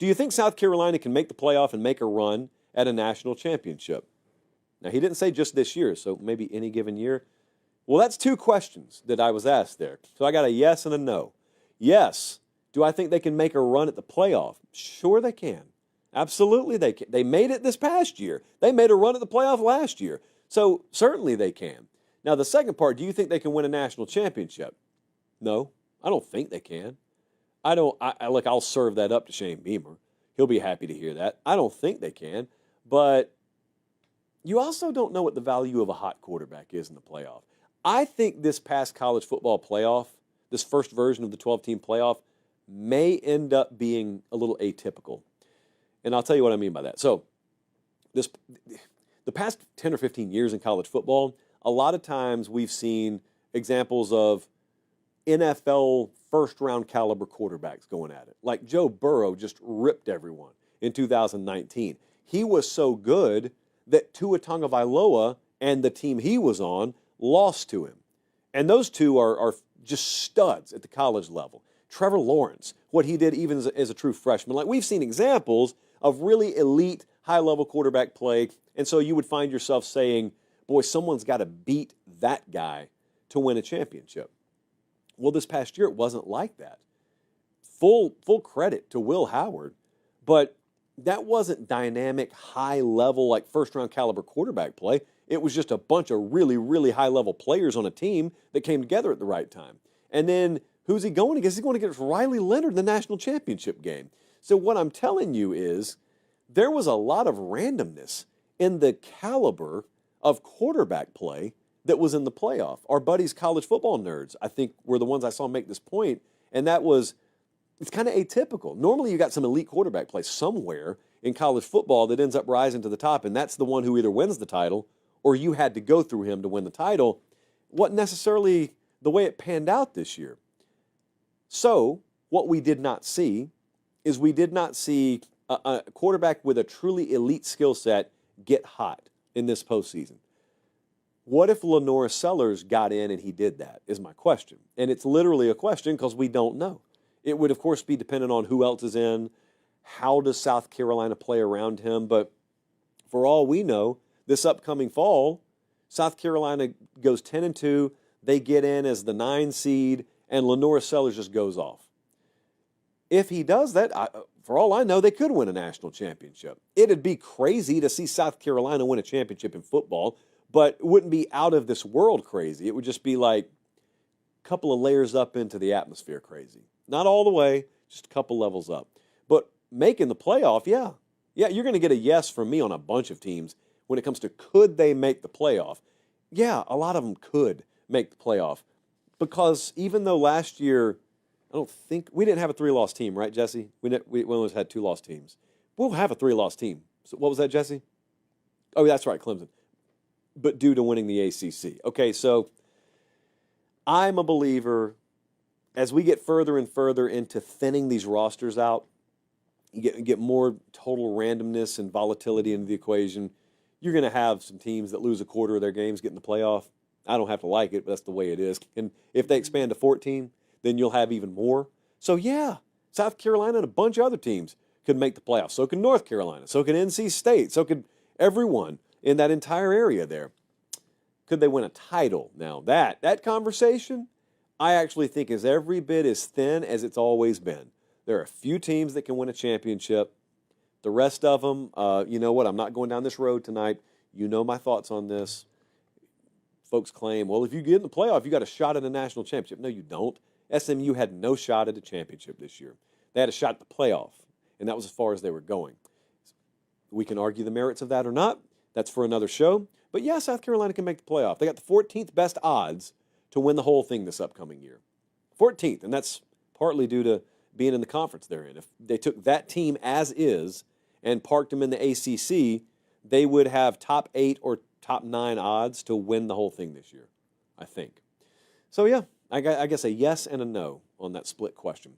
Do you think South Carolina can make the playoff and make a run at a national championship? Now, he didn't say just this year, so maybe any given year. Well, that's two questions that I was asked there. So I got a yes and a no. Yes. Do I think they can make a run at the playoff? Sure they can. Absolutely they can. They made it this past year. They made a run at the playoff last year. So certainly they can. Now, the second part, do you think they can win a national championship? No, I don't think they can. Look, I'll serve that up to Shane Beamer. He'll be happy to hear that. I don't think they can. But you also don't know what the value of a hot quarterback is in the playoff. I think this past college football playoff, this first version of the 12-team playoff, may end up being a little atypical. And I'll tell you what I mean by that. So the past 10 or 15 years in college football, a lot of times we've seen examples of NFL first-round caliber quarterbacks going at it. Like Joe Burrow just ripped everyone in 2019. He was so good that Tua Tagovailoa and the team he was on lost to him. And those two are just studs at the college level. Trevor Lawrence, what he did even as a true freshman. Like, we've seen examples of really elite, high-level quarterback play, and so you would find yourself saying, boy, someone's got to beat that guy to win a championship. Well, this past year, it wasn't like that. Full credit to Will Howard, but that wasn't dynamic, high-level, like first-round caliber quarterback play. It was just a bunch of really, really high-level players on a team that came together at the right time. And then who's he going against? He's going against Riley Leonard in the national championship game. So what I'm telling you is there was a lot of randomness in the caliber of quarterback play that was in the playoff. Our buddies, college football nerds, I think were the ones I saw make this point, and that was, it's kind of atypical. Normally you got some elite quarterback play somewhere in college football that ends up rising to the top, and that's the one who either wins the title or you had to go through him to win the title. Wasn't necessarily the way it panned out this year. So what we did not see is we did not see a quarterback with a truly elite skill set get hot in this postseason. What if Lenore Sellers got in and he did that, is my question. And it's literally a question because we don't know. It would, of course, be dependent on who else is in, how does South Carolina play around him. But for all we know, this upcoming fall, South Carolina goes 10-2. They get in as the 9 seed, and Lenore Sellers just goes off. If he does that, for all I know, they could win a national championship. It'd be crazy to see South Carolina win a championship in football, but it wouldn't be out of this world crazy. It would just be like a couple of layers up into the atmosphere crazy. Not all the way, just a couple levels up. But making the playoff, yeah, you're going to get a yes from me on a bunch of teams when it comes to could they make the playoff. Yeah, a lot of them could make the playoff because even though last year, I don't think, we didn't have a 3-loss team, right, Jesse? We always had 2-loss teams. We'll have a 3-loss team. So what was that, Jesse? Oh, that's right, Clemson. But due to winning the ACC. Okay, so I'm a believer as we get further and further into thinning these rosters out, you get more total randomness and volatility into the equation, you're going to have some teams that lose a quarter of their games get in the playoff. I don't have to like it, but that's the way it is. And if they expand to 14, then you'll have even more. So, yeah, South Carolina and a bunch of other teams could make the playoffs. So could North Carolina. So could NC State. So could everyone in that entire area there. Could they win a title? Now, that conversation, I actually think is every bit as thin as it's always been. There are a few teams that can win a championship. The rest of them, you know what, I'm not going down this road tonight. You know my thoughts on this. Folks claim, well, if you get in the playoff, you got a shot at a national championship. No, you don't. SMU had no shot at a championship this year. They had a shot at the playoff, and that was as far as they were going. We can argue the merits of that or not. That's for another show. But, yeah, South Carolina can make the playoff. They got the 14th best odds to win the whole thing this upcoming year. 14th, and that's partly due to being in the conference they're in. If they took that team as is and parked them in the ACC, they would have top 8 or top 9 odds to win the whole thing this year, I think. So, yeah, I guess a yes and a no on that split question.